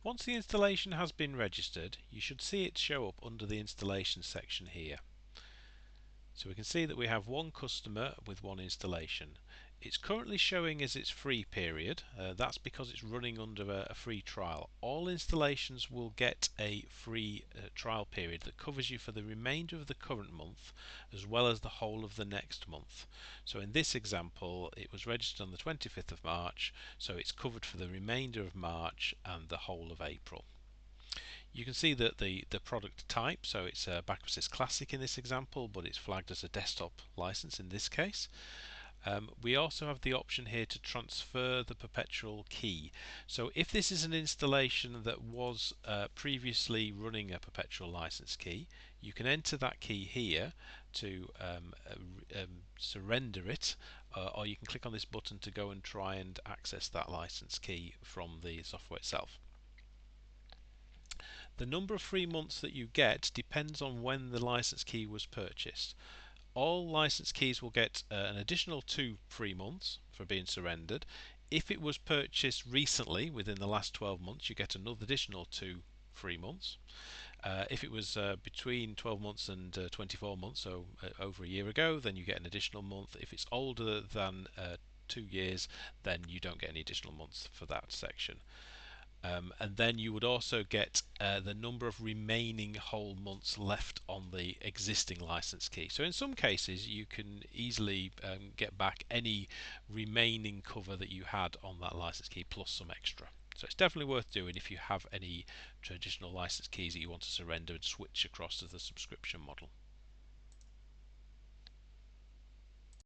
Once the installation has been registered, you should see it show up under the installation section here. So we can see that we have one customer with one installation. It's currently showing as its free period. That's because it's running under a free trial. All installations will get a free trial period that covers you for the remainder of the current month as well as the whole of the next month. So in this example it was registered on the 25th of March, so it's covered for the remainder of March and the whole of April. You can see that the product type, so it's a Backprocess Classic in this example, but it's flagged as a desktop license in this case. We also have the option here to transfer the perpetual key. So if this is an installation that was previously running a perpetual license key, you can enter that key here to surrender it, or you can click on this button to go and try and access that license key from the software itself. The number of free months that you get depends on when the license key was purchased. All license keys will get an additional 2 free months for being surrendered. If it was purchased recently, within the last 12 months, you get another additional 2 free months. If it was between 12 months and 24 months, so over a year ago, then you get an additional month. If it's older than 2 years, then you don't get any additional months for that section. And then you would also get the number of remaining whole months left on the existing license key. So in some cases you can easily get back any remaining cover that you had on that license key plus some extra. So it's definitely worth doing if you have any traditional license keys that you want to surrender and switch across to the subscription model.